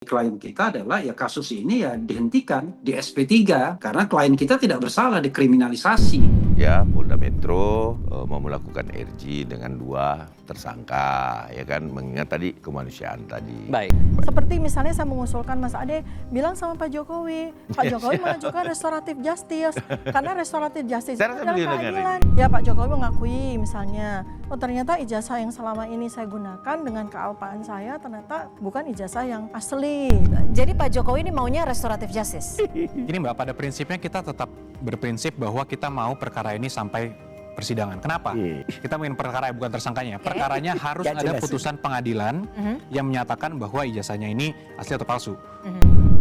klien kita adalah ya kasus ini ya dihentikan di SP3 karena klien kita tidak bersalah, dikriminalisasi. Ya, Polda Metro mau melakukan RG dengan 2 tersangka, ya kan, mengingat tadi kemanusiaan tadi. Baik. Seperti misalnya saya mengusulkan Mas Ade bilang sama Pak Jokowi mengajukan restoratif justice karena restoratif justice itu Saya rasa adalah beliau dengar keadilan. Ya Pak Jokowi mengakui misalnya, oh ternyata ijazah yang selama ini saya gunakan dengan kealpaan saya ternyata bukan ijazah yang asli. Jadi Pak Jokowi ini maunya restoratif justice. Ini Mbak, pada prinsipnya kita tetap berprinsip bahwa kita mau perkara ini sampai persidangan. Kenapa? Kita ingin perkara bukan tersangkanya. Perkaranya harus ada putusan pengadilan yang menyatakan bahwa ijazahnya ini asli atau palsu.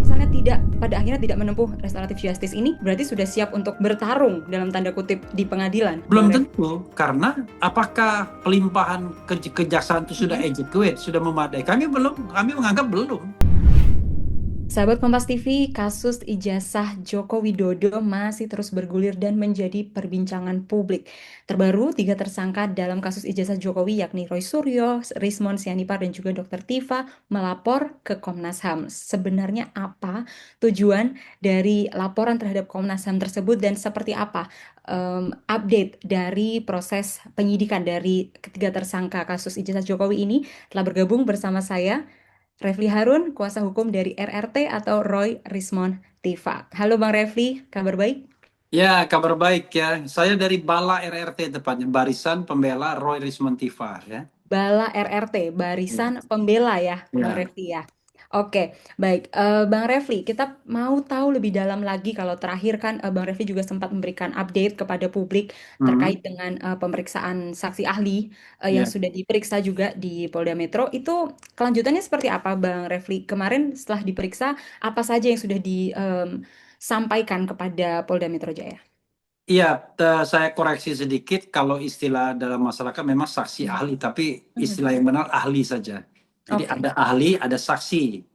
Misalnya pada akhirnya tidak menempuh restoratif justice ini, berarti sudah siap untuk bertarung dalam tanda kutip di pengadilan? Belum tentu, karena apakah pelimpahan kejaksaan itu sudah adequate, sudah memadai? Kami menganggap belum. Sahabat Kompas TV, kasus ijazah Joko Widodo masih terus bergulir dan menjadi perbincangan publik. Terbaru, 3 tersangka dalam kasus ijazah Jokowi yakni Roy Suryo, Rismon Sianipar, dan juga Dr. Tifa melapor ke Komnas HAM. Sebenarnya apa tujuan dari laporan terhadap Komnas HAM tersebut dan seperti apa update dari proses penyidikan dari ketiga tersangka kasus ijazah Jokowi ini? Telah bergabung bersama saya Refli Harun, kuasa hukum dari RRT atau Roy Rismon Tifa. Halo Bang Refli, kabar baik? Ya, kabar baik ya. Saya dari Bala RRT tepatnya, Barisan Pembela Roy Rismon Tifa ya. Bala RRT, Barisan Pembela ya, Bang Refli ya. Oke, baik. Bang Refli, kita mau tahu lebih dalam lagi kalau terakhir kan Bang Refli juga sempat memberikan update kepada publik terkait dengan pemeriksaan saksi ahli yang sudah diperiksa juga di Polda Metro. Itu kelanjutannya seperti apa Bang Refli? Kemarin setelah diperiksa, apa saja yang sudah disampaikan kepada Polda Metro Jaya? Iya, saya koreksi sedikit, kalau istilah dalam masyarakat memang saksi ahli, tapi istilah yang benar ahli saja. Jadi ada ahli, ada saksi.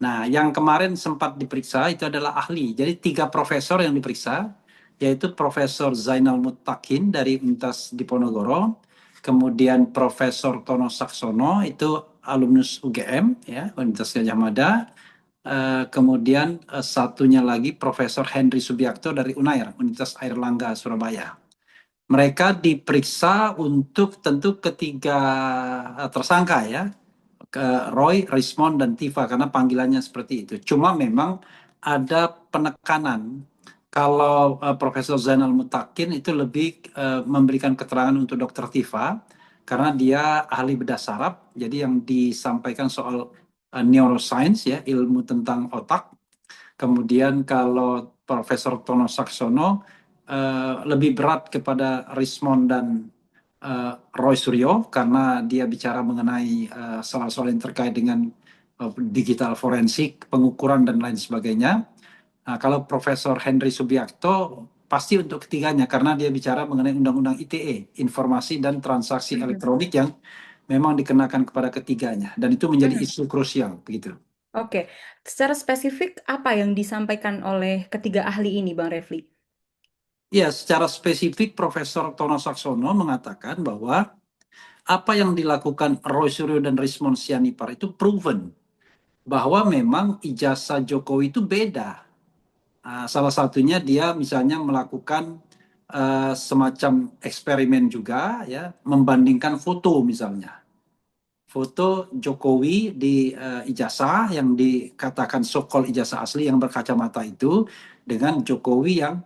Nah, yang kemarin sempat diperiksa itu adalah ahli. Jadi 3 profesor yang diperiksa, yaitu Profesor Zainal Mutakin dari Universitas Diponegoro, kemudian Profesor Tono Saksono, itu alumnus UGM, ya, Universitas Gadjah Mada, kemudian satunya lagi Profesor Henry Subiakto dari UNAIR, Universitas Airlangga Surabaya. Mereka diperiksa untuk tentu ketiga tersangka ya, Roy, Rismon, dan Tifa, karena panggilannya seperti itu. Cuma memang ada penekanan kalau Profesor Zainal Mutakin itu lebih memberikan keterangan untuk Dr. Tifa karena dia ahli bedah saraf. Jadi yang disampaikan soal neuroscience ya, ilmu tentang otak. Kemudian kalau Profesor Tono Saksono lebih berat kepada Rismon dan Roy Suryo karena dia bicara mengenai soal-soal yang terkait dengan digital forensik, pengukuran dan lain sebagainya. Kalau Profesor Henry Subiakto pasti untuk ketiganya karena dia bicara mengenai Undang-Undang ITE, Informasi dan Transaksi Elektronik, yang memang dikenakan kepada ketiganya, dan itu menjadi isu krusial begitu. Oke, secara spesifik apa yang disampaikan oleh ketiga ahli ini Bang Refli? Ya, secara spesifik Profesor Tono Saksono mengatakan bahwa apa yang dilakukan Roy Suryo dan Rismon Sianipar itu proven bahwa memang ijazah Jokowi itu beda. Salah satunya dia misalnya melakukan semacam eksperimen juga ya, membandingkan foto misalnya. Foto Jokowi di ijazah yang dikatakan so-called ijazah asli yang berkacamata itu dengan Jokowi yang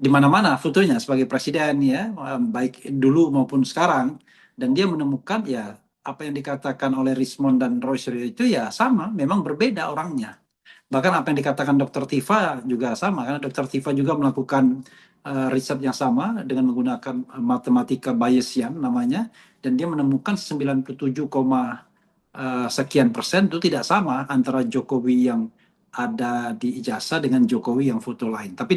di mana-mana fotonya sebagai presiden ya, baik dulu maupun sekarang, dan dia menemukan ya apa yang dikatakan oleh Rismon dan Roy Suryo itu ya sama, memang berbeda orangnya. Bahkan apa yang dikatakan Dr. Tifa juga sama, karena Dr. Tifa juga melakukan riset yang sama dengan menggunakan matematika Bayesian namanya, dan dia menemukan 97, sekian persen itu tidak sama antara Jokowi yang ada di ijazah dengan Jokowi yang foto lain. Tapi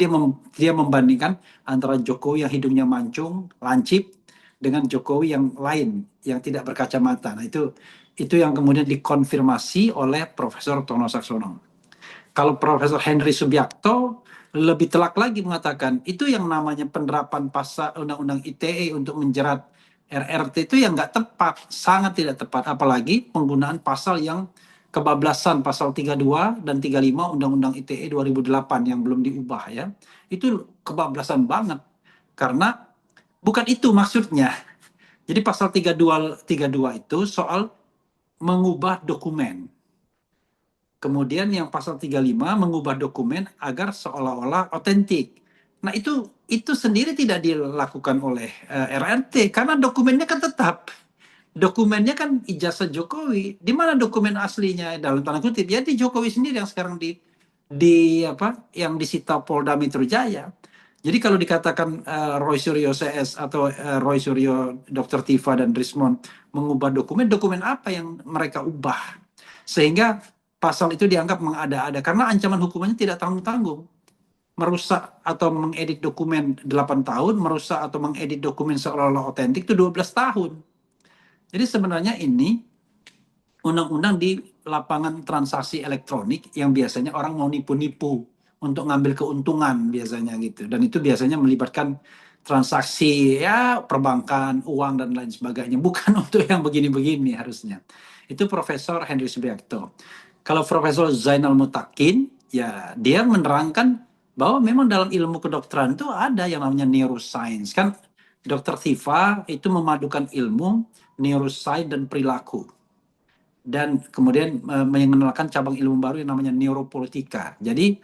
dia membandingkan antara Jokowi yang hidungnya mancung, lancip, dengan Jokowi yang lain yang tidak berkacamata. Nah, itu yang kemudian dikonfirmasi oleh Profesor Tono Saksono. Kalau Profesor Henry Subiakto lebih telak lagi mengatakan itu yang namanya penerapan pasal Undang-Undang ITE untuk menjerat RRT itu yang nggak tepat, sangat tidak tepat, apalagi penggunaan pasal yang kebablasan, pasal 32 dan 35 Undang-Undang ITE 2008 yang belum diubah ya. Itu kebablasan banget karena bukan itu maksudnya. Jadi pasal 32 itu soal mengubah dokumen. Kemudian yang pasal 35 mengubah dokumen agar seolah-olah otentik. Nah, itu sendiri tidak dilakukan oleh RRT karena dokumennya kan tetap. Dokumennya kan ijazah Jokowi. Di mana dokumen aslinya dalam tanda kutip? Ya di Jokowi sendiri yang sekarang yang disita Polda Metro Jaya. Jadi kalau dikatakan Roy Suryo CS atau Roy Suryo, Dr. Tifa dan Rismond mengubah dokumen apa yang mereka ubah? Sehingga pasal itu dianggap mengada-ada karena ancaman hukumannya tidak tanggung-tanggung. Merusak atau mengedit dokumen 8 tahun, merusak atau mengedit dokumen seolah-olah otentik itu 12 tahun. Jadi sebenarnya ini undang-undang di lapangan transaksi elektronik yang biasanya orang mau nipu-nipu untuk ngambil keuntungan biasanya gitu. Dan itu biasanya melibatkan transaksi ya perbankan, uang dan lain sebagainya. Bukan untuk yang begini-begini harusnya. Itu Profesor Henry Subiakto. Kalau Profesor Zainal Mutakin, ya dia menerangkan bahwa memang dalam ilmu kedokteran itu ada yang namanya neuroscience. Kan Dr. Tifa itu memadukan ilmu neuroscience dan perilaku. Dan kemudian mengenalkan cabang ilmu baru yang namanya neuropolitika. Jadi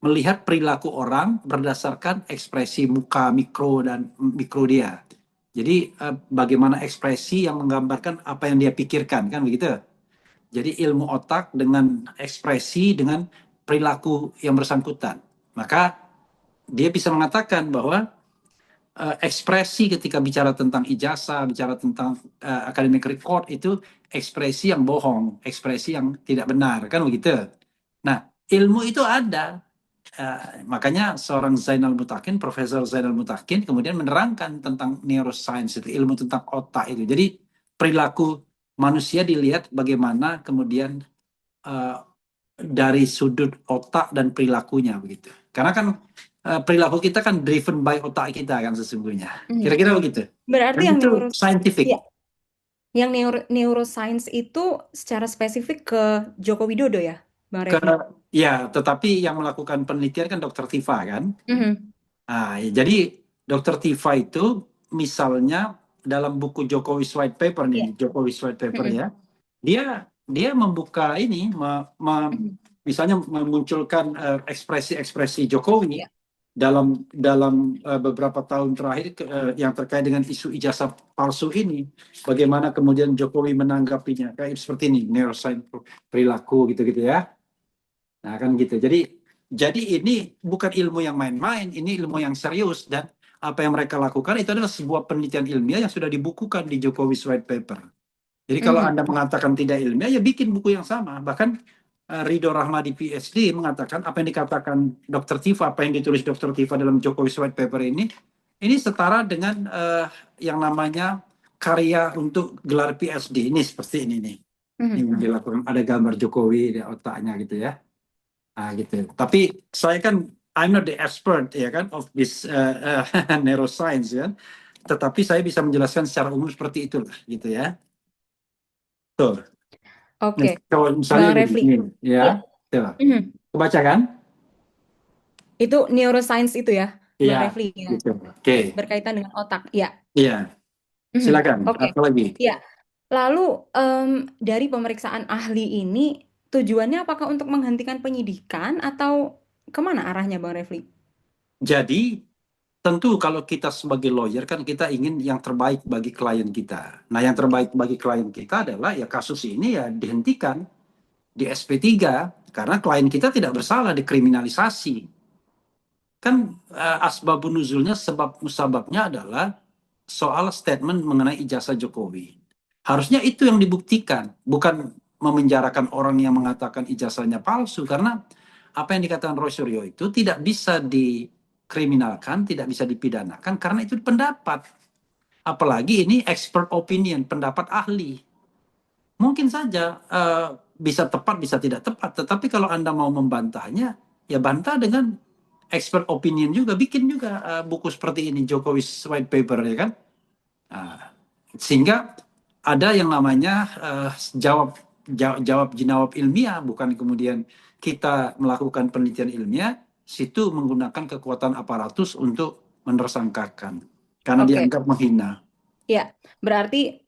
melihat perilaku orang berdasarkan ekspresi muka mikro dan mikro dia. Jadi bagaimana ekspresi yang menggambarkan apa yang dia pikirkan, kan begitu? Jadi ilmu otak dengan ekspresi dengan perilaku yang bersangkutan. Maka dia bisa mengatakan bahwa ekspresi ketika bicara tentang ijazah, bicara tentang academic record itu ekspresi yang bohong, ekspresi yang tidak benar, kan begitu. Nah, ilmu itu ada. Makanya seorang Zainal Mutakin, Profesor Zainal Mutakin kemudian menerangkan tentang neuroscience itu, ilmu tentang otak itu. Jadi perilaku manusia dilihat bagaimana kemudian dari sudut otak dan perilakunya begitu. Karena kan perilaku kita kan driven by otak kita kan sesungguhnya. Kira-kira begitu. Berarti Dan yang itu scientific. ya, yang neuroscience itu secara spesifik ke Joko Widodo ya, Bang Refli? Ya, tetapi yang melakukan penelitian kan Dr. Tifa kan. Nah, jadi Dr. Tifa itu misalnya dalam buku Jokowi's White Paper nih, Jokowi's White Paper ya, dia membuka ini, misalnya memunculkan ekspresi-ekspresi Jokowi dalam beberapa tahun terakhir yang terkait dengan isu ijazah palsu ini, bagaimana kemudian Jokowi menanggapinya, kayak seperti ini, neuroscience perilaku gitu-gitu ya. Nah kan gitu. Jadi ini bukan ilmu yang main-main, ini ilmu yang serius dan apa yang mereka lakukan itu adalah sebuah penelitian ilmiah yang sudah dibukukan di Jokowi's White Paper. Jadi kalau Anda mengatakan tidak ilmiah, ya bikin buku yang sama. Bahkan Ridho Rahmadi PhD mengatakan apa yang dikatakan Dr. Tifa, apa yang ditulis Dr. Tifa dalam Jokowi's White Paper ini setara dengan yang namanya karya untuk gelar PhD. Ini seperti ini nih. Ini dilakukan, ada gambar Jokowi di otaknya gitu ya. Nah, gitu. Tapi saya kan I'm not the expert ya kan of this neuroscience ya. Tetapi saya bisa menjelaskan secara umum seperti itu gitu ya. Tuh. Oke, Kalau misalnya Bang Refli. begini, ya, coba. Kebaca kan? Itu neuroscience itu ya, Bang Iya, Refli ya. gitu. Oke. Berkaitan dengan otak, ya. Iya. Silakan. Oke. Apa lagi? Ya. Lalu dari pemeriksaan ahli ini tujuannya apakah untuk menghentikan penyidikan atau kemana arahnya, Bang Refli? Jadi tentu kalau kita sebagai lawyer kan kita ingin yang terbaik bagi klien kita. Nah, yang terbaik bagi klien kita adalah ya kasus ini ya dihentikan di SP3 karena klien kita tidak bersalah, dikriminalisasi. Kan asbabun nuzulnya, sebab musababnya adalah soal statement mengenai ijazah Jokowi. Harusnya itu yang dibuktikan, bukan memenjarakan orang yang mengatakan ijazahnya palsu, karena apa yang dikatakan Roy Suryo itu tidak bisa dikriminalkan, tidak bisa dipidanakan karena itu pendapat. Apalagi ini expert opinion, pendapat ahli. Mungkin saja bisa tepat, bisa tidak tepat, tetapi kalau Anda mau membantahnya, ya bantah dengan expert opinion juga, bikin juga buku seperti ini, Jokowi's White Paper ya kan. Sehingga ada yang namanya jawab jawab ilmiah, bukan kemudian kita melakukan penelitian ilmiah, situ menggunakan kekuatan aparatus untuk menersangkakan karena Oke, dianggap menghina. ya, berarti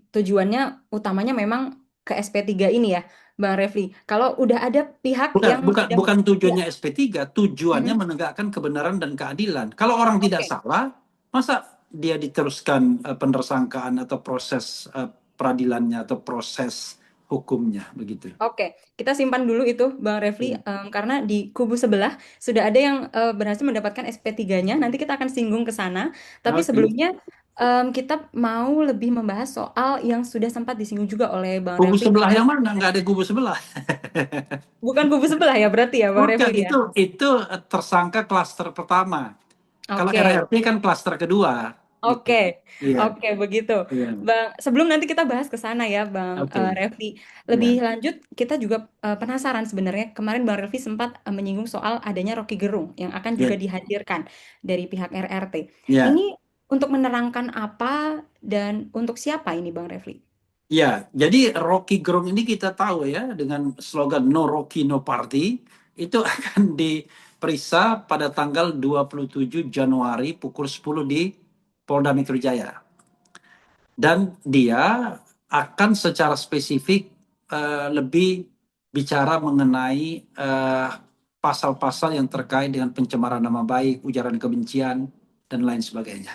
tujuannya utamanya memang ke SP3 ini ya, Bang Refli. Kalau udah ada pihak yang sudah, Bukan ya, tujuannya SP3, tujuannya mhm, menegakkan kebenaran dan keadilan. Kalau orang tidak oke. salah, masa dia diteruskan penersangkaan atau proses peradilannya atau proses hukumnya begitu. Oke, kita simpan dulu itu Bang Refli, Hmm. karena di kubu sebelah sudah ada yang berhasil mendapatkan SP3-nya. Nanti kita akan singgung ke sana. Tapi Oke. sebelumnya kita mau lebih membahas soal yang sudah sempat disinggung juga oleh Bang Kubu Refli sebelah terkait, yang mana? Nggak ada kubu sebelah. bukan kubu sebelah ya berarti ya Bang Bukan, Refli ya. itu tersangka klaster pertama. Kalau Oke. RRT kan klaster kedua, gitu. Oke, Iya, oke begitu. iya. Bang, sebelum nanti kita bahas ke sana ya, Bang Oke, Refli. iya, Lebih lanjut, kita juga penasaran sebenarnya. Kemarin Bang Refli sempat menyinggung soal adanya Rocky Gerung yang akan juga iya, dihadirkan dari pihak RRT. iya. Ini untuk menerangkan apa dan untuk siapa ini, Bang Refli? Ya, jadi Rocky Gerung ini kita tahu ya dengan slogan No Rocky No Party itu akan diperiksa pada tanggal 27 Januari pukul 10 di Polda Metro Jaya. Dan dia akan secara spesifik lebih bicara mengenai pasal-pasal yang terkait dengan pencemaran nama baik, ujaran kebencian, dan lain sebagainya.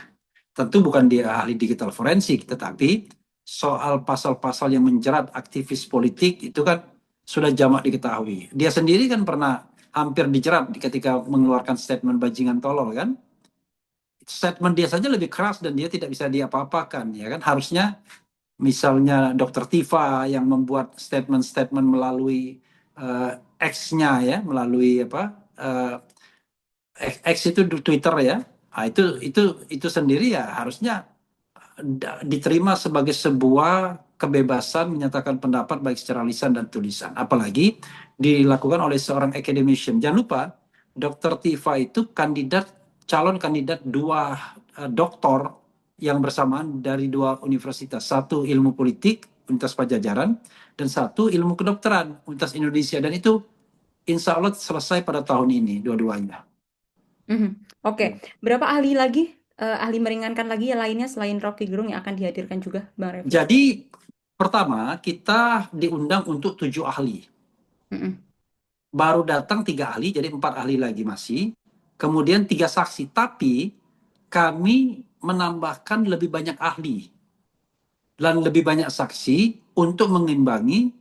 Tentu bukan dia ahli digital forensik, tetapi soal pasal-pasal yang menjerat aktivis politik itu kan sudah jamak diketahui. Dia sendiri kan pernah hampir dijerat ketika mengeluarkan statement bajingan tolol kan. Statement dia saja lebih keras dan dia tidak bisa diapa-apakan ya kan. Harusnya misalnya Dr. Tifa yang membuat statement-statement melalui X-nya ya, melalui X itu di Twitter ya. Nah, itu sendiri ya harusnya diterima sebagai sebuah kebebasan menyatakan pendapat baik secara lisan dan tulisan. Apalagi dilakukan oleh seorang academician. Jangan lupa, Dr. Tifa itu calon kandidat dua doktor yang bersamaan dari dua universitas. Satu ilmu politik, Universitas Pajajaran, dan satu ilmu kedokteran, Universitas Indonesia. Dan itu insya Allah selesai pada tahun ini, dua-duanya. Oke, berapa ahli lagi, ahli meringankan lagi ya lainnya selain Rocky Gerung yang akan dihadirkan juga, Bang Refli? Jadi, pertama, kita diundang untuk 7 ahli. Mhm. Baru datang 3 ahli, jadi 4 ahli lagi masih. Kemudian 3 saksi, tapi kami menambahkan lebih banyak ahli dan lebih banyak saksi untuk mengimbangi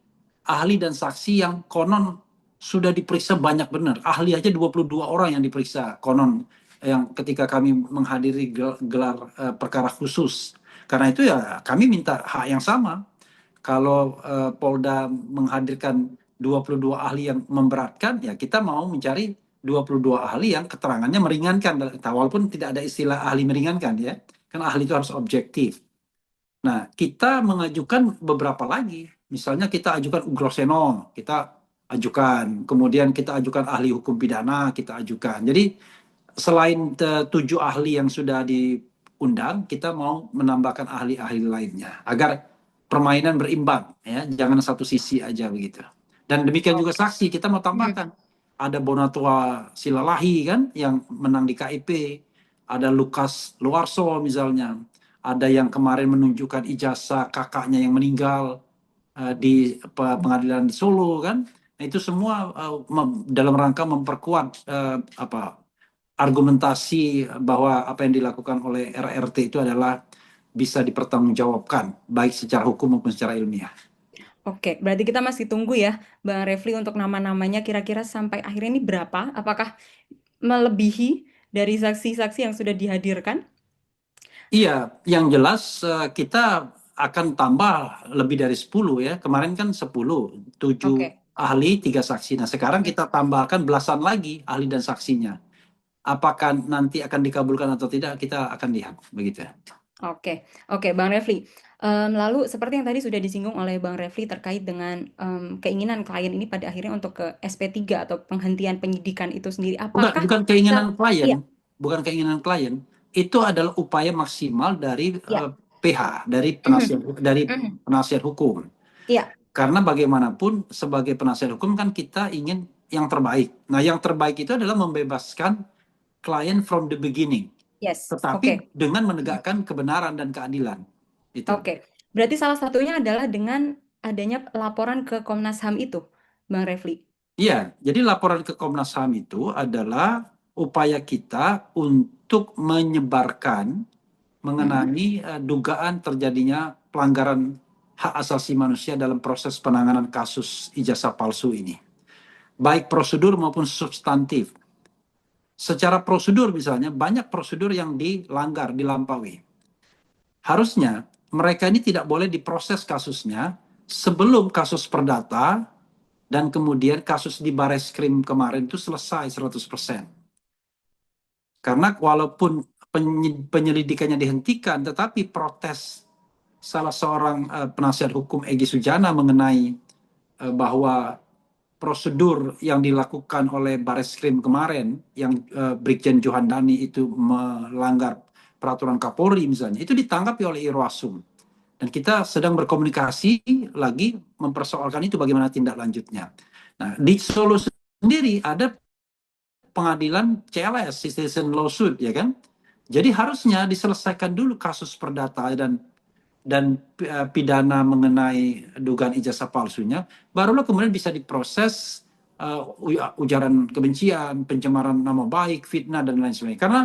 ahli dan saksi yang konon sudah diperiksa banyak benar. Ahli aja 22 orang yang diperiksa konon yang ketika kami menghadiri gelar perkara khusus. Karena itu ya kami minta hak yang sama. Kalau Polda menghadirkan 22 ahli yang memberatkan, ya kita mau mencari 22 ahli yang keterangannya meringankan. Walaupun tidak ada istilah ahli meringankan ya. Kan ahli itu harus objektif. Nah, kita mengajukan beberapa lagi. Misalnya kita ajukan Ugroseno, kita ajukan. Kemudian kita ajukan ahli hukum pidana, kita ajukan. Jadi selain 7 ahli yang sudah diundang, kita mau menambahkan ahli-ahli lainnya. Agar permainan berimbang, ya, jangan satu sisi aja begitu. Dan demikian juga saksi, kita mau tambahkan. Ada Bonatua Silalahi kan, yang menang di KIP. Ada Lukas Luarso misalnya. Ada yang kemarin menunjukkan ijazah kakaknya yang meninggal di pengadilan di Solo kan. Nah, itu semua dalam rangka memperkuat argumentasi bahwa apa yang dilakukan oleh RRT itu adalah bisa dipertanggungjawabkan baik secara hukum maupun secara ilmiah. Oke, berarti kita masih tunggu ya, Bang Refli, untuk nama-namanya kira-kira sampai akhirnya ini berapa? Apakah melebihi dari saksi-saksi yang sudah dihadirkan? Iya, yang jelas kita akan tambah lebih dari 10 ya. Kemarin kan 10, 7 Oke. ahli, 3 saksi. Nah, sekarang kita tambahkan belasan lagi ahli dan saksinya. Apakah nanti akan dikabulkan atau tidak, kita akan lihat begitu. Oke, oke, Bang Refli. Lalu seperti yang tadi sudah disinggung oleh Bang Refli terkait dengan keinginan klien ini pada akhirnya untuk ke SP3 atau penghentian penyidikan itu sendiri. Apakah Bukan keinginan iya, klien, bukan keinginan klien. Itu adalah upaya maksimal dari iya, PH dari penasihat hukum. Iya. Karena bagaimanapun sebagai penasihat hukum kan kita ingin yang terbaik. Nah, yang terbaik itu adalah membebaskan klien from the beginning, Yes. tetapi dengan menegakkan kebenaran dan keadilan. Itu. Oke. Berarti salah satunya adalah dengan adanya laporan ke Komnas HAM itu, Bang Refli. Iya, jadi laporan ke Komnas HAM itu adalah upaya kita untuk menyebarkan mengenai dugaan terjadinya pelanggaran hak asasi manusia dalam proses penanganan kasus ijazah palsu ini. Baik prosedur maupun substantif. Secara prosedur misalnya, banyak prosedur yang dilanggar, dilampaui. Harusnya mereka ini tidak boleh diproses kasusnya sebelum kasus perdata dan kemudian kasus di Bareskrim kemarin itu selesai 100%. Karena walaupun penyelidikannya dihentikan, tetapi protes salah seorang penasihat hukum Egy Sujana mengenai bahwa prosedur yang dilakukan oleh Bareskrim kemarin yang Brigjen Johandani itu melanggar peraturan Kapolri misalnya, itu ditanggapi oleh Irwasum. Dan kita sedang berkomunikasi lagi mempersoalkan itu bagaimana tindak lanjutnya. Nah, di Solo sendiri ada pengadilan CLS, Citizen Lawsuit, ya kan? Jadi harusnya diselesaikan dulu kasus perdata dan pidana mengenai dugaan ijazah palsunya, barulah kemudian bisa diproses ujaran kebencian, pencemaran nama baik, fitnah, dan lain sebagainya. Karena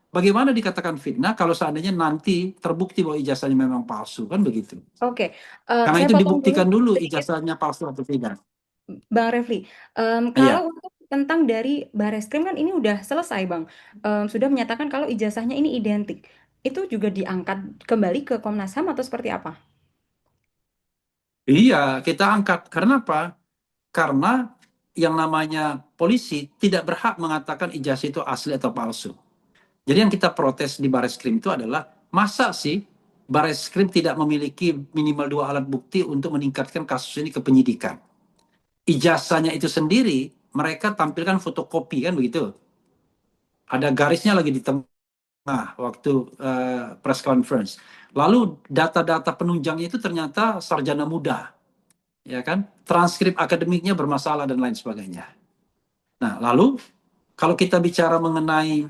bagaimana dikatakan fitnah kalau seandainya nanti terbukti bahwa ijazahnya memang palsu, kan begitu. Oke. Karena Saya itu potong dibuktikan dulu sedikit, ijazahnya palsu atau tidak. Bang Refli. Iya. Kalau untuk tentang dari Bareskrim kan ini udah selesai, Bang. Sudah menyatakan kalau ijazahnya ini identik. Itu juga diangkat kembali ke Komnas HAM atau seperti apa? Iya, kita angkat. Karena apa? Karena yang namanya polisi tidak berhak mengatakan ijazah itu asli atau palsu. Jadi yang kita protes di Bareskrim itu adalah, masa sih Bareskrim tidak memiliki minimal 2 alat bukti untuk meningkatkan kasus ini ke penyidikan. Ijazahnya itu sendiri mereka tampilkan fotokopi, kan begitu. Ada garisnya lagi di tengah waktu press conference. Lalu data-data penunjangnya itu ternyata sarjana muda, ya kan? Transkrip akademiknya bermasalah dan lain sebagainya. Nah, lalu kalau kita bicara mengenai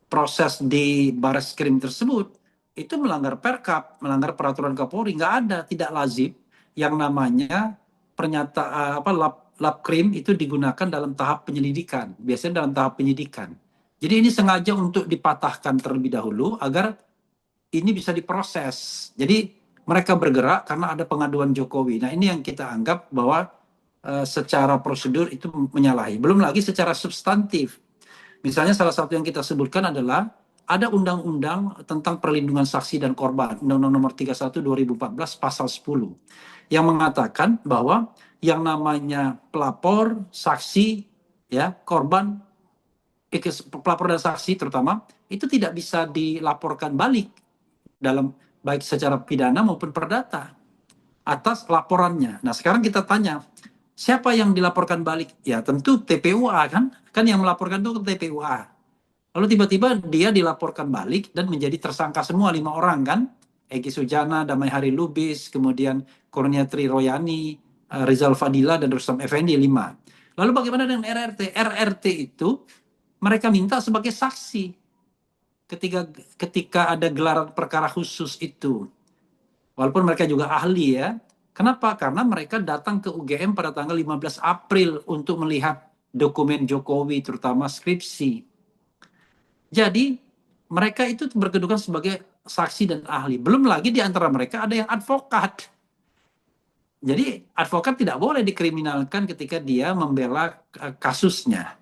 proses di Bareskrim tersebut, itu melanggar Perkap, melanggar peraturan Kapolri. Nggak ada, tidak lazim yang namanya pernyataan lab krim itu digunakan dalam tahap penyelidikan, biasanya dalam tahap penyidikan. Jadi ini sengaja untuk dipatahkan terlebih dahulu agar ini bisa diproses. Jadi mereka bergerak karena ada pengaduan Jokowi. Nah, ini yang kita anggap bahwa secara prosedur itu menyalahi. Belum lagi secara substantif. Misalnya salah satu yang kita sebutkan adalah ada undang-undang tentang perlindungan saksi dan korban, Undang-Undang Nomor 31 2014 pasal 10, yang mengatakan bahwa yang namanya pelapor, saksi, ya, korban, pelapor dan saksi terutama, itu tidak bisa dilaporkan balik dalam baik secara pidana maupun perdata atas laporannya. Nah, sekarang kita tanya, siapa yang dilaporkan balik? Ya tentu TPUA kan yang melaporkan itu TPUA. Lalu tiba-tiba dia dilaporkan balik dan menjadi tersangka semua 5 orang kan? Egy Sujana, Damai Hari Lubis, kemudian Kurniatri Royani, Rizal Fadila, dan Rustam Effendi 5. Lalu bagaimana dengan RRT? RRT itu mereka minta sebagai saksi ketika ada gelaran perkara khusus itu. Walaupun mereka juga ahli ya. Kenapa? Karena mereka datang ke UGM pada tanggal 15 April untuk melihat dokumen Jokowi, terutama skripsi. Jadi mereka itu berkedudukan sebagai saksi dan ahli. Belum lagi di antara mereka ada yang advokat. Jadi advokat tidak boleh dikriminalkan ketika dia membela kasusnya.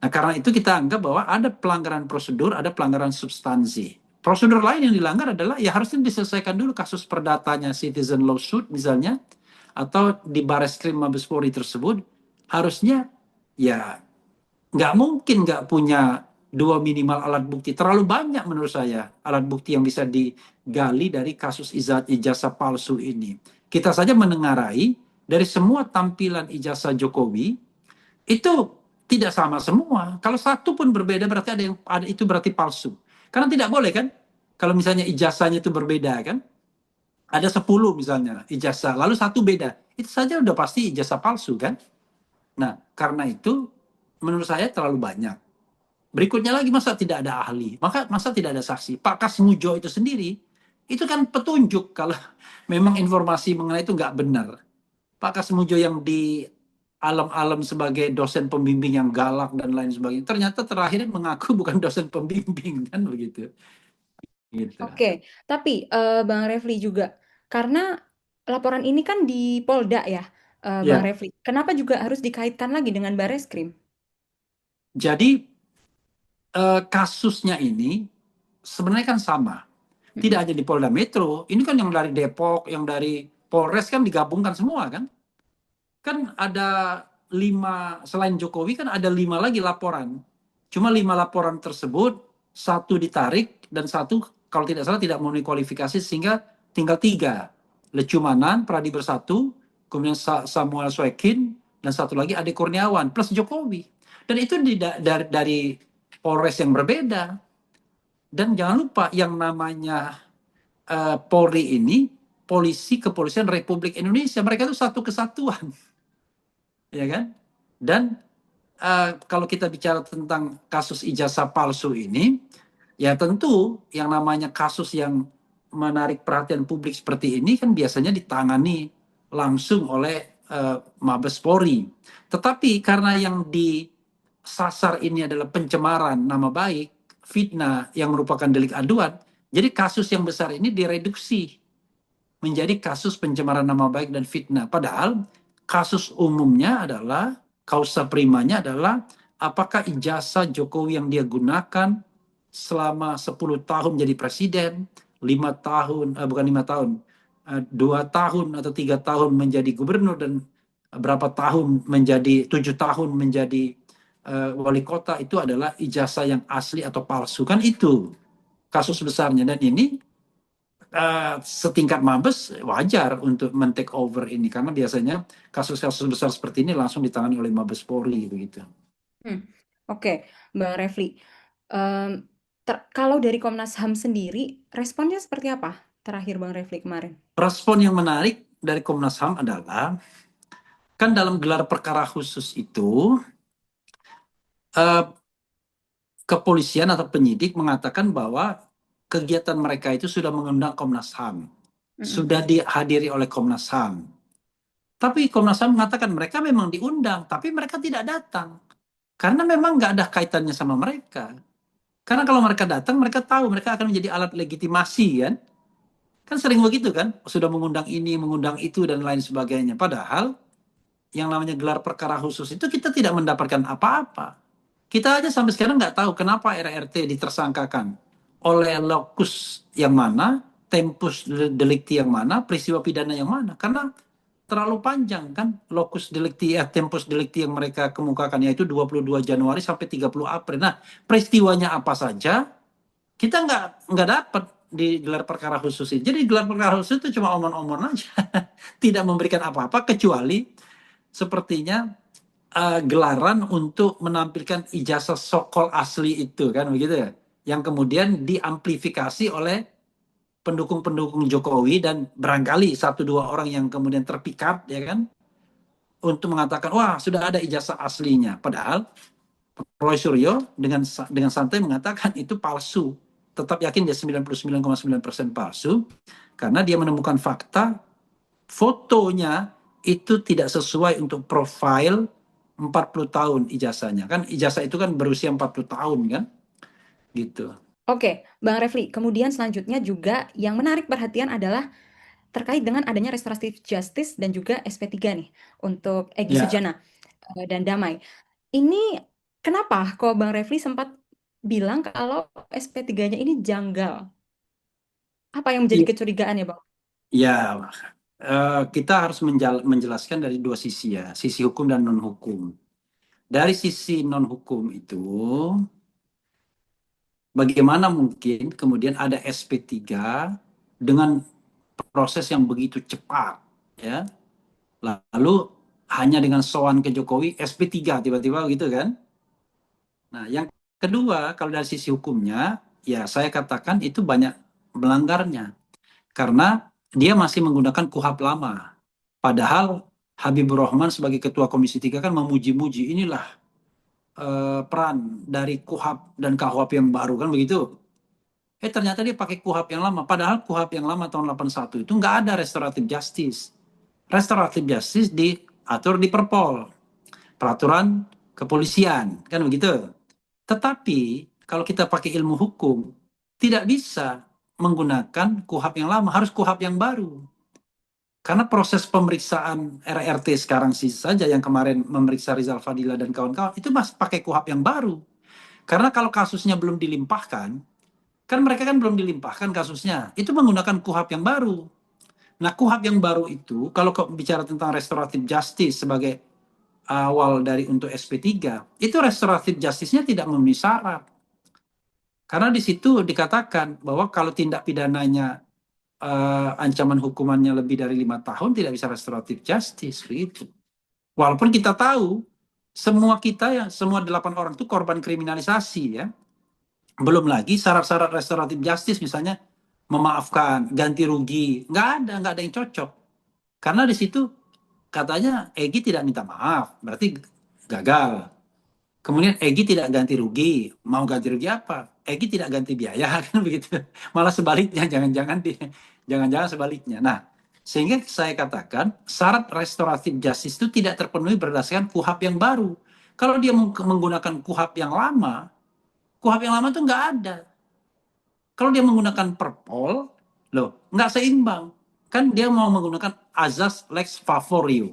Nah, karena itu kita anggap bahwa ada pelanggaran prosedur, ada pelanggaran substansi. Prosedur lain yang dilanggar adalah ya harusnya diselesaikan dulu kasus perdatanya Citizen Lawsuit misalnya, atau di Bareskrim Mabes Polri tersebut harusnya ya nggak mungkin nggak punya 2 minimal alat bukti. Terlalu banyak menurut saya alat bukti yang bisa digali dari kasus ijazah palsu ini. Kita saja menengarai dari semua tampilan ijazah Jokowi itu tidak sama semua. Kalau satu pun berbeda berarti ada itu berarti palsu. Karena tidak boleh kan kalau misalnya ijazahnya itu berbeda kan, ada 10 misalnya ijazah, lalu satu beda, itu saja udah pasti ijazah palsu kan. Nah, karena itu menurut saya terlalu banyak. Berikutnya lagi, masa tidak ada ahli, masa tidak ada saksi. Pak Kasmujo itu sendiri, itu kan petunjuk kalau memang informasi mengenai itu nggak benar. Pak Kasmujo yang di alam-alam sebagai dosen pembimbing yang galak dan lain sebagainya, ternyata terakhir mengaku bukan dosen pembimbing, kan begitu. Gitu. Oke, tapi Bang Refli juga, karena laporan ini kan di Polda ya, Bang Ya, Refli. Kenapa juga harus dikaitkan lagi dengan Bareskrim? jadi kasusnya ini sebenarnya kan sama. Tidak hanya di Polda Metro, ini kan yang dari Depok, yang dari Polres kan digabungkan semua kan. Kan ada 5, selain Jokowi kan ada 5 lagi laporan. Cuma 5 laporan tersebut, satu ditarik dan satu kalau tidak salah tidak memenuhi kualifikasi sehingga tinggal 3. Lecumanan, Pradi Bersatu, kemudian Samuel Swekin, dan satu lagi Ade Kurniawan plus Jokowi. Dan itu dari Polres yang berbeda. Dan jangan lupa yang namanya Polri ini polisi kepolisian Republik Indonesia, mereka itu satu kesatuan, ya kan? Dan kalau kita bicara tentang kasus ijazah palsu ini, ya tentu yang namanya kasus yang menarik perhatian publik seperti ini kan biasanya ditangani langsung oleh Mabes Polri. Tetapi karena yang disasar ini adalah pencemaran nama baik, fitnah yang merupakan delik aduan, jadi kasus yang besar ini direduksi menjadi kasus pencemaran nama baik dan fitnah. Padahal kasus umumnya adalah, kausa primanya adalah apakah ijazah Jokowi yang dia gunakan selama 10 tahun jadi presiden, 5 tahun, bukan 5 tahun, 2 tahun atau 3 tahun menjadi gubernur, dan berapa tahun menjadi, 7 tahun menjadi wali kota, itu adalah ijazah yang asli atau palsu. Kan itu kasus besarnya, dan ini setingkat Mabes wajar untuk men-take over ini, karena biasanya kasus-kasus besar seperti ini langsung ditangani oleh Mabes Polri begitu. Oke, Bang Refli. Kalau dari Komnas HAM sendiri, responnya seperti apa terakhir Bang Refli kemarin? Respon yang menarik dari Komnas HAM adalah, kan dalam gelar perkara khusus itu kepolisian atau penyidik mengatakan bahwa kegiatan mereka itu sudah mengundang Komnas HAM, sudah dihadiri oleh Komnas HAM. Tapi Komnas HAM mengatakan mereka memang diundang, tapi mereka tidak datang. Karena memang nggak ada kaitannya sama mereka. Karena kalau mereka datang, mereka tahu mereka akan menjadi alat legitimasi kan. Kan sering begitu kan, sudah mengundang ini, mengundang itu, dan lain sebagainya. Padahal yang namanya gelar perkara khusus itu kita tidak mendapatkan apa-apa. Kita aja sampai sekarang nggak tahu kenapa RRT ditersangkakan oleh lokus yang mana, tempus delicti yang mana, peristiwa pidana yang mana. Karena terlalu panjang kan lokus delicti, tempus delicti yang mereka kemukakan, yaitu 22 Januari sampai 30 April. Nah, peristiwanya apa saja, kita nggak dapat di gelar perkara khusus ini. Jadi gelar perkara khusus itu cuma omong-omong aja. Tidak memberikan apa-apa, kecuali sepertinya gelaran untuk menampilkan ijazah sokol asli itu kan begitu ya, yang kemudian diamplifikasi oleh pendukung-pendukung Jokowi dan barangkali 1-2 orang yang kemudian terpikat ya kan, untuk mengatakan wah sudah ada ijazah aslinya, padahal Roy Suryo dengan santai mengatakan itu palsu. Tetap yakin dia 99,9% palsu karena dia menemukan fakta fotonya itu tidak sesuai untuk profil 40 tahun ijazahnya. Kan ijazah itu kan berusia 40 tahun kan? Gitu. Oke, Bang Refli. Kemudian selanjutnya juga yang menarik perhatian adalah terkait dengan adanya restoratif justice dan juga SP3 nih untuk Egy Ya. Sujana dan Damai. Ini kenapa kok Bang Refli sempat bilang kalau SP3-nya ini janggal? Apa yang menjadi kecurigaan ya, Bang? Ya, kita harus menjelaskan dari 2 sisi ya, sisi hukum dan non hukum. Dari sisi non hukum itu, bagaimana mungkin kemudian ada SP3 dengan proses yang begitu cepat ya, lalu hanya dengan sowan ke Jokowi SP3 tiba-tiba gitu kan. Nah, yang kedua, kalau dari sisi hukumnya ya saya katakan itu banyak melanggarnya. Karena dia masih menggunakan KUHP lama. Padahal Habibur Rahman sebagai Ketua Komisi 3 kan memuji-muji inilah peran dari KUHP dan KUHP yang baru kan begitu. Ternyata dia pakai KUHP yang lama. Padahal KUHP yang lama tahun 81 itu nggak ada restoratif justice. Restoratif justice diatur di Perpol, peraturan kepolisian, kan begitu. Tetapi kalau kita pakai ilmu hukum, tidak bisa menggunakan KUHP yang lama, harus KUHP yang baru. Karena proses pemeriksaan RRT sekarang sih saja yang kemarin memeriksa Rizal Fadila dan kawan-kawan, itu masih pakai KUHP yang baru. Karena kalau kasusnya belum dilimpahkan, kan mereka kan belum dilimpahkan kasusnya, itu menggunakan KUHP yang baru. Nah, KUHP yang baru itu, kalau bicara tentang restoratif justice sebagai awal dari untuk SP3, itu restoratif justice-nya tidak memenuhi syarat. Karena di situ dikatakan bahwa kalau tindak pidananya ancaman hukumannya lebih dari 5 tahun tidak bisa restoratif justice gitu. Walaupun kita tahu semua 8 orang itu korban kriminalisasi ya. Belum lagi syarat-syarat restoratif justice misalnya memaafkan, ganti rugi, nggak ada yang cocok. Karena di situ katanya Egy tidak minta maaf, berarti gagal. Kemudian Egy tidak ganti rugi, mau ganti rugi apa? Egy tidak ganti biaya kan begitu. Malah sebaliknya, jangan-jangan sebaliknya. Nah, sehingga saya katakan syarat restoratif justice itu tidak terpenuhi berdasarkan KUHP yang baru. Kalau dia menggunakan KUHP yang lama itu nggak ada. Kalau dia menggunakan Perpol, nggak seimbang. Kan dia mau menggunakan azas lex favorio.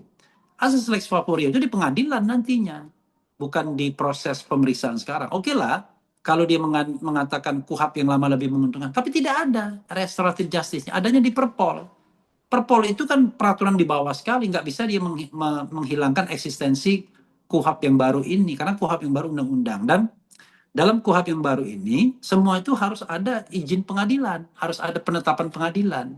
Azas lex favorio itu di pengadilan nantinya, bukan di proses pemeriksaan sekarang. Oke lah, kalau dia mengatakan KUHP yang lama lebih menguntungkan, tapi tidak ada restoratif justice-nya, adanya di Perpol. Perpol itu kan peraturan di bawah sekali, nggak bisa dia menghilangkan eksistensi KUHP yang baru ini, karena KUHP yang baru undang-undang. Dan dalam KUHP yang baru ini, semua itu harus ada izin pengadilan, harus ada penetapan pengadilan.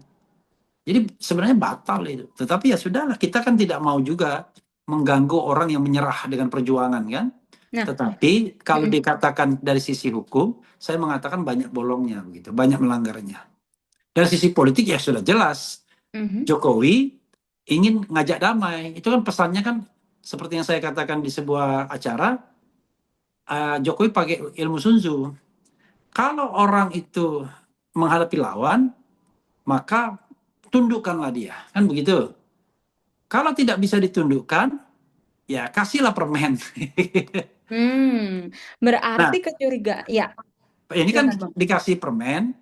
Jadi sebenarnya batal itu. Tetapi ya sudahlah, kita kan tidak mau juga mengganggu orang yang menyerah dengan perjuangan kan. Nah, Tetapi kalau dikatakan dari sisi hukum, saya mengatakan banyak bolongnya begitu, banyak melanggarnya. Dari sisi politik ya sudah jelas. Jokowi ingin ngajak damai. Itu kan pesannya kan seperti yang saya katakan di sebuah acara, Jokowi pakai ilmu Sun Tzu. Kalau orang itu menghadapi lawan, maka tundukkanlah dia, kan begitu. Kalau tidak bisa ditundukkan, ya kasihlah permen. Berarti Nah, kecurigaan, ya, ini kan silakan Bang. dikasih permen,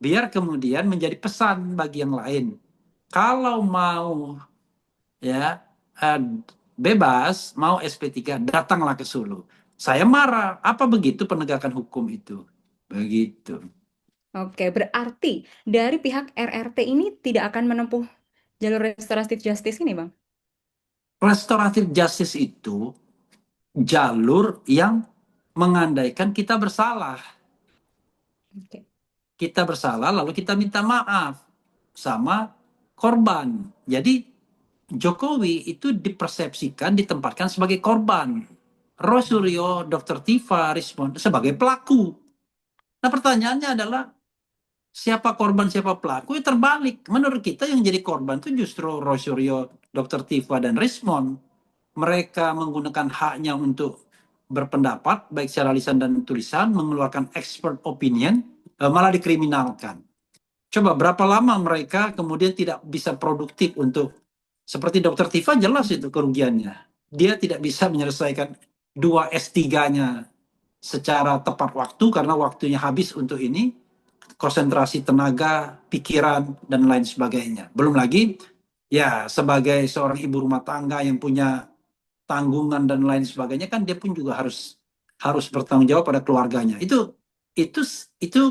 biar kemudian menjadi pesan bagi yang lain. Kalau mau ya bebas, mau SP3, datanglah ke Solo. Saya marah, apa begitu penegakan hukum itu? Begitu. Oke, berarti dari pihak RRT ini tidak akan menempuh jalur restoratif justice ini, Bang? Restoratif justice itu jalur yang mengandaikan kita bersalah. Oke. Kita bersalah lalu kita minta maaf sama korban. Jadi Jokowi itu dipersepsikan, ditempatkan sebagai korban. Roy Suryo, Dr. Tifa, Rismon sebagai pelaku. Nah pertanyaannya adalah siapa korban, siapa pelaku? Ya terbalik. Menurut kita yang jadi korban itu justru Roy Suryo, Dr. Tifa, dan Rismon. Mereka menggunakan haknya untuk berpendapat, baik secara lisan dan tulisan, mengeluarkan expert opinion, malah dikriminalkan. Coba berapa lama mereka kemudian tidak bisa produktif untuk, seperti Dr. Tifa jelas itu kerugiannya. Dia tidak bisa menyelesaikan 2 S3-nya secara tepat waktu karena waktunya habis untuk ini, konsentrasi tenaga, pikiran, dan lain sebagainya. Belum lagi, ya sebagai seorang ibu rumah tangga yang punya tanggungan dan lain sebagainya, kan dia pun juga harus bertanggung jawab pada keluarganya. Itu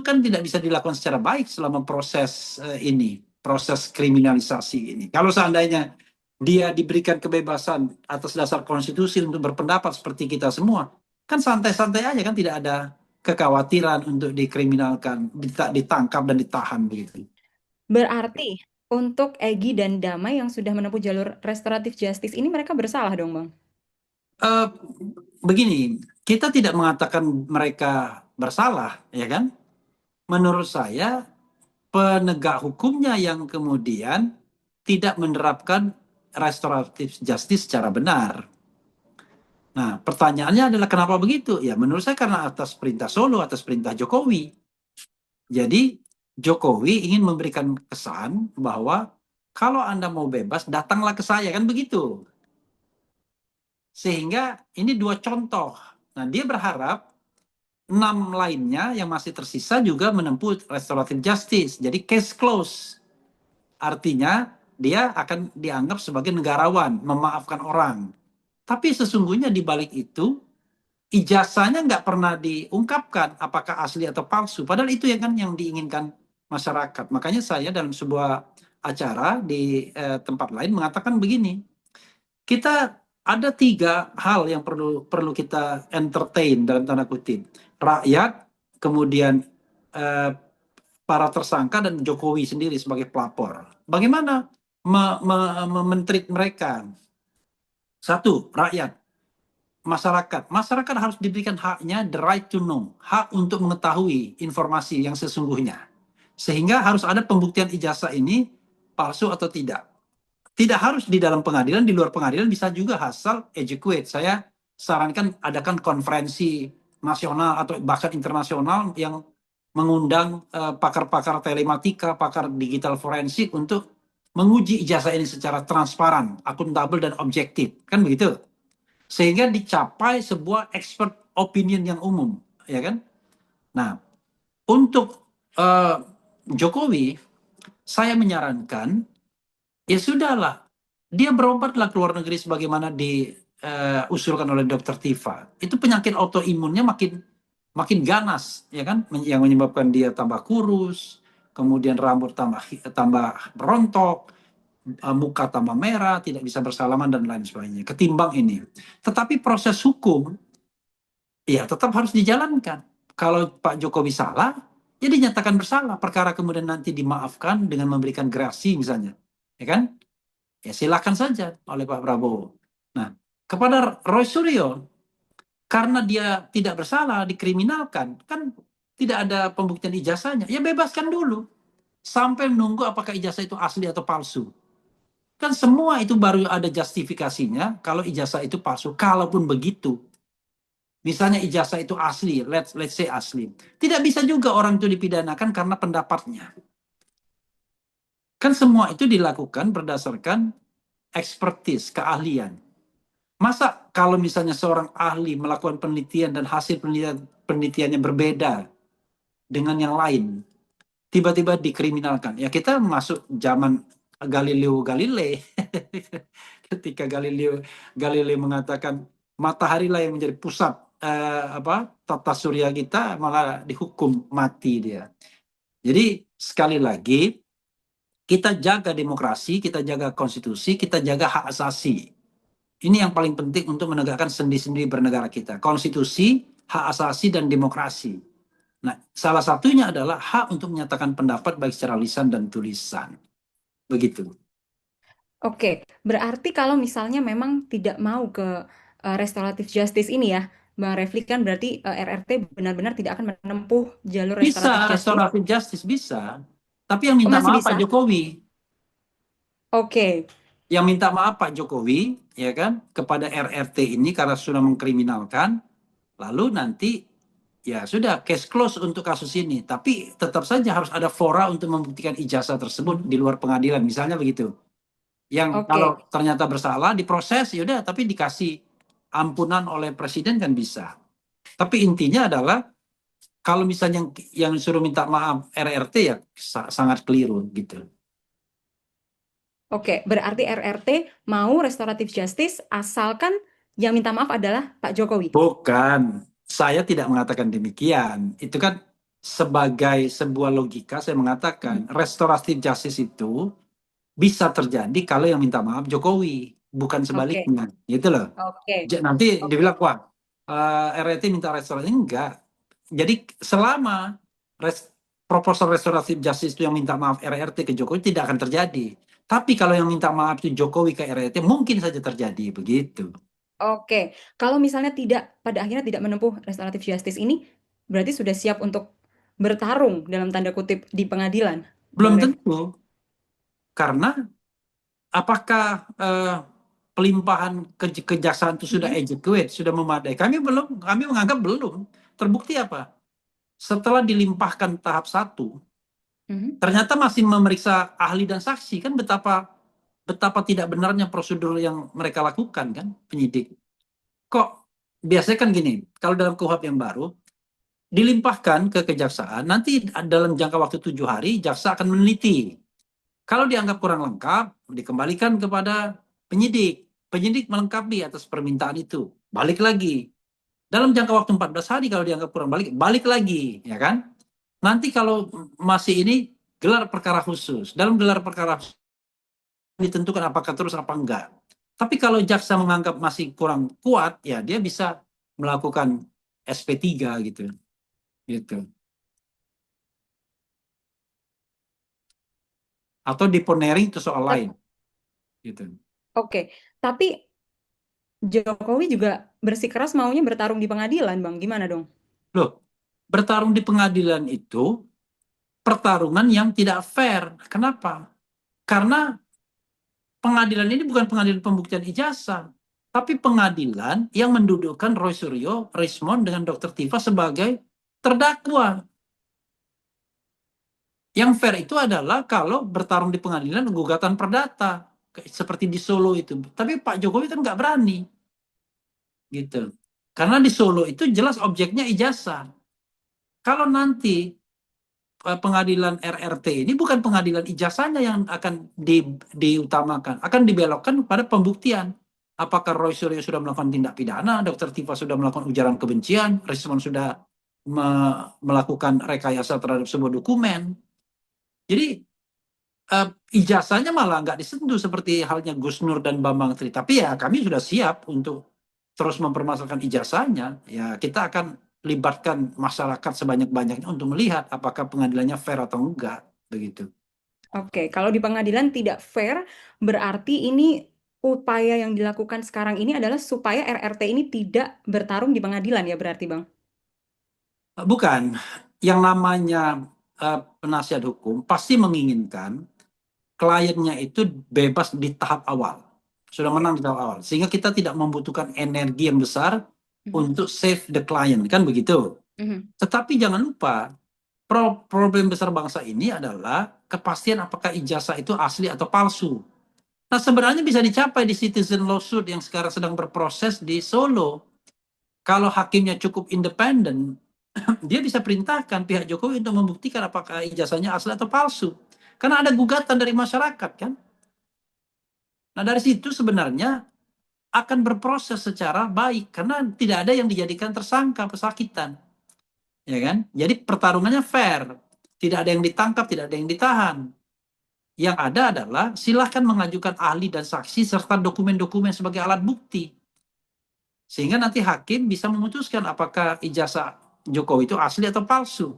kan tidak bisa dilakukan secara baik selama proses proses kriminalisasi ini. Kalau seandainya dia diberikan kebebasan atas dasar konstitusi untuk berpendapat seperti kita semua, kan santai-santai aja, kan tidak ada kekhawatiran untuk dikriminalkan, ditangkap dan ditahan begitu. Berarti untuk Egy dan Damai yang sudah menempuh jalur restoratif justice ini mereka bersalah dong, Bang? Begini, kita tidak mengatakan mereka bersalah, ya kan? Menurut saya penegak hukumnya yang kemudian tidak menerapkan restoratif justice secara benar. Nah, pertanyaannya adalah kenapa begitu? Ya, menurut saya karena atas perintah Solo, atas perintah Jokowi. Jadi, Jokowi ingin memberikan kesan bahwa kalau Anda mau bebas, datanglah ke saya, kan begitu. Sehingga ini dua contoh. Nah, dia berharap 6 lainnya yang masih tersisa juga menempuh restoratif justice. Jadi case close. Artinya dia akan dianggap sebagai negarawan, memaafkan orang. Tapi sesungguhnya di balik itu ijazahnya nggak pernah diungkapkan apakah asli atau palsu. Padahal itu yang kan yang diinginkan masyarakat. Makanya saya dalam sebuah acara di tempat lain mengatakan begini, kita ada 3 hal yang perlu kita entertain dalam tanda kutip. Rakyat, kemudian para tersangka dan Jokowi sendiri sebagai pelapor. Bagaimana men-treat mereka? Satu, rakyat. Masyarakat harus diberikan haknya, the right to know, hak untuk mengetahui informasi yang sesungguhnya. Sehingga harus ada pembuktian ijazah ini palsu atau tidak. Tidak harus di dalam pengadilan, di luar pengadilan bisa juga asal educate. Saya sarankan adakan konferensi nasional atau bahkan internasional yang mengundang pakar-pakar telematika, pakar digital forensik untuk menguji ijazah ini secara transparan, akuntabel dan objektif. Kan begitu? Sehingga dicapai sebuah expert opinion yang umum, ya kan? Nah, untuk Jokowi, saya menyarankan, ya sudahlah, dia berobatlah ke luar negeri sebagaimana diusulkan oleh Dr. Tifa. Itu penyakit autoimunnya makin ganas, ya kan? Yang menyebabkan dia tambah kurus, kemudian rambut tambah berontok, muka tambah merah, tidak bisa bersalaman dan lain sebagainya. Ketimbang ini. Tetapi proses hukum ya tetap harus dijalankan. Kalau Pak Jokowi salah, ya dinyatakan bersalah. Perkara kemudian nanti dimaafkan dengan memberikan gerasi misalnya. Ya kan? Ya silakan saja oleh Pak Prabowo. Nah, kepada Roy Suryo, karena dia tidak bersalah, dikriminalkan, kan tidak ada pembuktian ijazahnya, ya bebaskan dulu. Sampai menunggu apakah ijazah itu asli atau palsu. Kan semua itu baru ada justifikasinya kalau ijazah itu palsu. Kalaupun begitu, misalnya ijazah itu asli, let's say asli, tidak bisa juga orang itu dipidanakan karena pendapatnya. Kan semua itu dilakukan berdasarkan ekspertis, keahlian. Masa kalau misalnya seorang ahli melakukan penelitian dan hasil penelitiannya berbeda dengan yang lain, tiba-tiba dikriminalkan. Ya kita masuk zaman Galileo Galilei. Ketika Galilei mengatakan matahari lah yang menjadi pusat tata surya kita, malah dihukum mati dia. Jadi sekali lagi kita jaga demokrasi, kita jaga konstitusi, kita jaga hak asasi. Ini yang paling penting untuk menegakkan sendi-sendi bernegara kita. Konstitusi, hak asasi dan demokrasi. Nah, salah satunya adalah hak untuk menyatakan pendapat baik secara lisan dan tulisan. Begitu. Oke, berarti kalau misalnya memang tidak mau ke restoratif justice ini ya, Bang Refli, kan berarti RRT benar-benar tidak akan menempuh jalur Bisa restoratif justice. restoratif justice, bisa. Tapi yang minta masih maaf bisa? Pak Jokowi. Oke, Yang minta maaf Pak Jokowi, ya kan, kepada RRT ini karena sudah mengkriminalkan, lalu nanti ya sudah case close untuk kasus ini. Tapi tetap saja harus ada fora untuk membuktikan ijazah tersebut di luar pengadilan, misalnya begitu. Yang Oke. kalau ternyata bersalah diproses, yaudah, tapi dikasih ampunan oleh presiden kan bisa. Tapi intinya adalah kalau misalnya yang suruh minta maaf RRT ya sangat keliru gitu. Oke, berarti RRT mau restoratif justice asalkan yang minta maaf adalah Pak Jokowi. Bukan, saya tidak mengatakan demikian. Itu kan sebagai sebuah logika saya mengatakan restoratif justice itu bisa terjadi kalau yang minta maaf Jokowi, bukan sebaliknya. Gitu loh. Oke. Nanti Oke. dibilang, wah RRT minta restoratif. Enggak. Jadi selama proposal restoratif justice itu yang minta maaf RRT ke Jokowi tidak akan terjadi. Tapi kalau yang minta maaf itu Jokowi ke RRT mungkin saja terjadi begitu. Oke, kalau misalnya pada akhirnya tidak menempuh restoratif justice ini, berarti sudah siap untuk bertarung dalam tanda kutip di pengadilan. Belum Bang Ref? tentu, karena apakah pelimpahan kejaksaan itu sudah adequate, sudah memadai? Kami menganggap belum. Terbukti apa? Setelah dilimpahkan tahap 1, ternyata masih memeriksa ahli dan saksi, kan betapa tidak benarnya prosedur yang mereka lakukan, kan penyidik. Kok biasanya kan gini, kalau dalam KUHP yang baru dilimpahkan ke kejaksaan, nanti dalam jangka waktu 7 hari jaksa akan meneliti. Kalau dianggap kurang lengkap, dikembalikan kepada penyidik. Penyidik melengkapi atas permintaan itu, balik lagi. Dalam jangka waktu 14 hari kalau dianggap kurang, balik lagi, ya kan? Nanti kalau masih ini, gelar perkara khusus. Dalam gelar perkara khusus ditentukan apakah terus apa enggak. Tapi kalau jaksa menganggap masih kurang kuat, ya dia bisa melakukan SP3 gitu. Gitu. Atau deponering itu soal lain. Gitu. Oke, tapi Jokowi juga bersikeras maunya bertarung di pengadilan, Bang. Gimana dong? Loh, bertarung di pengadilan itu pertarungan yang tidak fair. Kenapa? Karena pengadilan ini bukan pengadilan pembuktian ijazah, tapi pengadilan yang mendudukkan Roy Suryo, Rismond dengan Dr. Tifa sebagai terdakwa. Yang fair itu adalah kalau bertarung di pengadilan gugatan perdata, seperti di Solo itu. Tapi Pak Jokowi kan nggak berani, gitu. Karena di Solo itu jelas objeknya ijazah. Kalau nanti pengadilan RRT ini bukan pengadilan ijazahnya yang akan diutamakan, akan dibelokkan pada pembuktian. Apakah Roy Suryo sudah melakukan tindak pidana, Dr. Tifa sudah melakukan ujaran kebencian, Rismond sudah melakukan rekayasa terhadap sebuah dokumen. Jadi ijazahnya malah nggak disentuh seperti halnya Gus Nur dan Bambang Tri. Tapi ya kami sudah siap untuk terus mempermasalahkan ijazahnya. Ya kita akan libatkan masyarakat sebanyak-banyaknya untuk melihat apakah pengadilannya fair atau enggak, begitu. Oke, kalau di pengadilan tidak fair, berarti ini upaya yang dilakukan sekarang ini adalah supaya RRT ini tidak bertarung di pengadilan ya berarti, Bang? Bukan, yang namanya penasihat hukum pasti menginginkan kliennya itu bebas di tahap awal, sudah menang di tahap awal, sehingga kita tidak membutuhkan energi yang besar untuk save the client, kan begitu. Tetapi jangan lupa, problem besar bangsa ini adalah kepastian apakah ijazah itu asli atau palsu. Nah sebenarnya bisa dicapai di citizen lawsuit yang sekarang sedang berproses di Solo. Kalau hakimnya cukup independen, dia bisa perintahkan pihak Jokowi untuk membuktikan apakah ijazahnya asli atau palsu. Karena ada gugatan dari masyarakat, kan. Nah dari situ sebenarnya akan berproses secara baik, karena tidak ada yang dijadikan tersangka pesakitan, ya kan? Jadi pertarungannya fair, tidak ada yang ditangkap, tidak ada yang ditahan. Yang ada adalah silahkan mengajukan ahli dan saksi serta dokumen-dokumen sebagai alat bukti, sehingga nanti hakim bisa memutuskan apakah ijazah Jokowi itu asli atau palsu.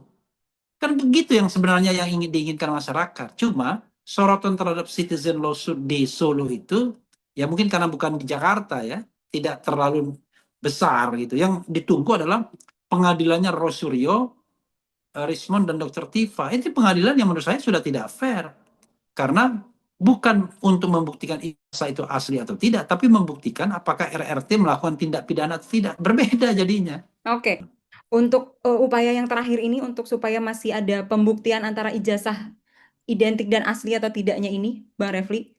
Kan begitu yang sebenarnya yang ingin diinginkan masyarakat. Cuma sorotan terhadap citizen lawsuit di Solo itu, ya mungkin karena bukan di Jakarta ya, tidak terlalu besar gitu. Yang ditunggu adalah pengadilannya Roy Suryo, Rismond dan Dr. Tifa. Itu pengadilan yang menurut saya sudah tidak fair. Karena bukan untuk membuktikan ijazah itu asli atau tidak, tapi membuktikan apakah RRT melakukan tindak pidana atau tidak. Berbeda jadinya. Oke. Untuk upaya yang terakhir ini, untuk supaya masih ada pembuktian antara ijazah identik dan asli atau tidaknya ini, Bang Refli?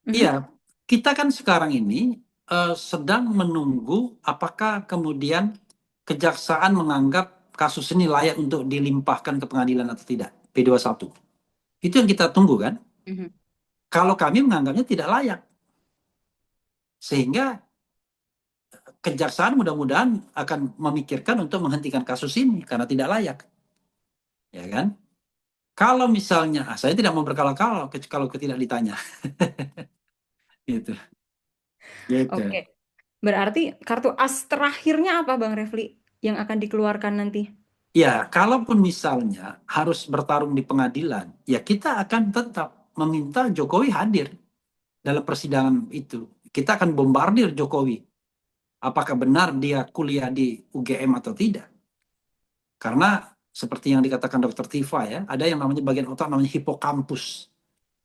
Iya, kita kan sekarang ini sedang menunggu apakah kemudian kejaksaan menganggap kasus ini layak untuk dilimpahkan ke pengadilan atau tidak, P21. Itu yang kita tunggu, kan. Kalau kami menganggapnya tidak layak, sehingga kejaksaan mudah-mudahan akan memikirkan untuk menghentikan kasus ini karena tidak layak, ya kan. Kalau misalnya, saya tidak mau berkala-kala kalau tidak ditanya. Gitu. Oke. Berarti kartu as terakhirnya apa, Bang Refli, yang akan dikeluarkan nanti? Ya, kalaupun misalnya harus bertarung di pengadilan, ya kita akan tetap meminta Jokowi hadir dalam persidangan itu. Kita akan bombardir Jokowi. Apakah benar dia kuliah di UGM atau tidak? Karena seperti yang dikatakan Dr. Tifa ya, ada yang namanya bagian otak namanya hipokampus.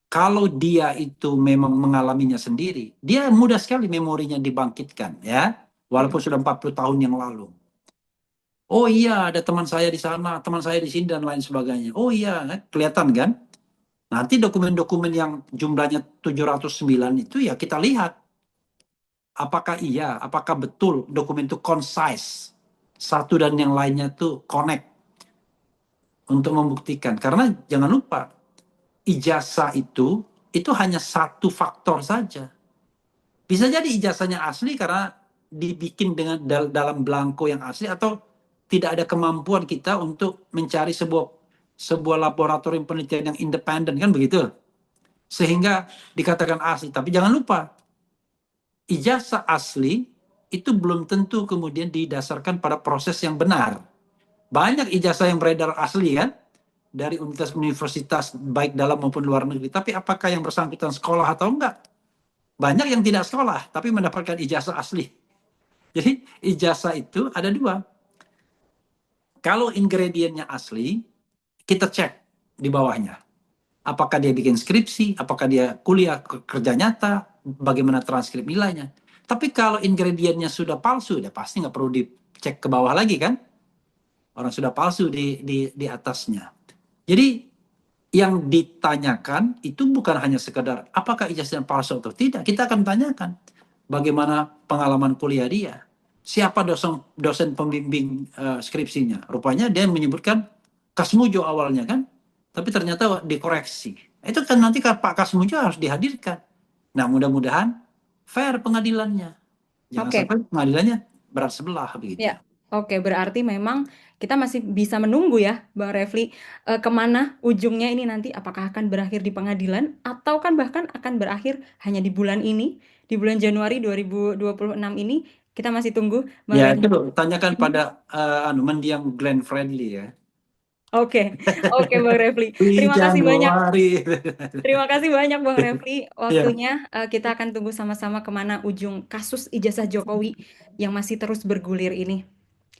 Kalau dia itu memang mengalaminya sendiri, dia mudah sekali memorinya dibangkitkan ya, walaupun sudah 40 tahun yang lalu. Oh iya, ada teman saya di sana, teman saya di sini dan lain sebagainya. Oh iya, kelihatan kan? Nanti dokumen-dokumen yang jumlahnya 709 itu ya kita lihat apakah iya, apakah betul dokumen itu concise, satu dan yang lainnya itu connect untuk membuktikan. Karena jangan lupa, ijazah itu hanya satu faktor saja. Bisa jadi ijazahnya asli karena dibikin dengan dalam belangko yang asli, atau tidak ada kemampuan kita untuk mencari sebuah laboratorium penelitian yang independen, kan begitu. Sehingga dikatakan asli. Tapi jangan lupa, ijazah asli itu belum tentu kemudian didasarkan pada proses yang benar. Banyak ijazah yang beredar asli kan, dari universitas baik dalam maupun luar negeri. Tapi apakah yang bersangkutan sekolah atau enggak? Banyak yang tidak sekolah, tapi mendapatkan ijazah asli. Jadi ijazah itu ada dua. Kalau ingredientnya asli, kita cek di bawahnya. Apakah dia bikin skripsi, apakah dia kuliah kerja nyata, bagaimana transkrip nilainya. Tapi kalau ingredientnya sudah palsu, ya pasti nggak perlu dicek ke bawah lagi kan. Orang sudah palsu di atasnya. Jadi yang ditanyakan itu bukan hanya sekedar apakah ijazahnya palsu atau tidak. Kita akan tanyakan bagaimana pengalaman kuliah dia. Siapa dosen pembimbing skripsinya. Rupanya dia menyebutkan Kasmujo awalnya kan. Tapi ternyata dikoreksi. Itu kan nanti Pak Kasmujo harus dihadirkan. Nah mudah-mudahan fair pengadilannya. Jangan Oke. sampai pengadilannya berat sebelah begitu. Ya, oke, berarti memang kita masih bisa menunggu ya, Bang Refli, kemana ujungnya ini nanti, apakah akan berakhir di pengadilan, atau kan bahkan akan berakhir hanya di bulan ini, di bulan Januari 2026 ini, kita masih tunggu, Bang Ya Refli. itu tanyakan pada mendiang Glenn Fredly ya. Oke, oke Bang Refli. Di Terima kasih banyak. Januari. Terima kasih banyak Bang Refli. Ya. Waktunya kita akan tunggu sama-sama kemana ujung kasus ijazah Jokowi yang masih terus bergulir ini.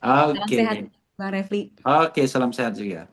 Salam Oke. sehat, Bang Refli. Oke, salam sehat juga.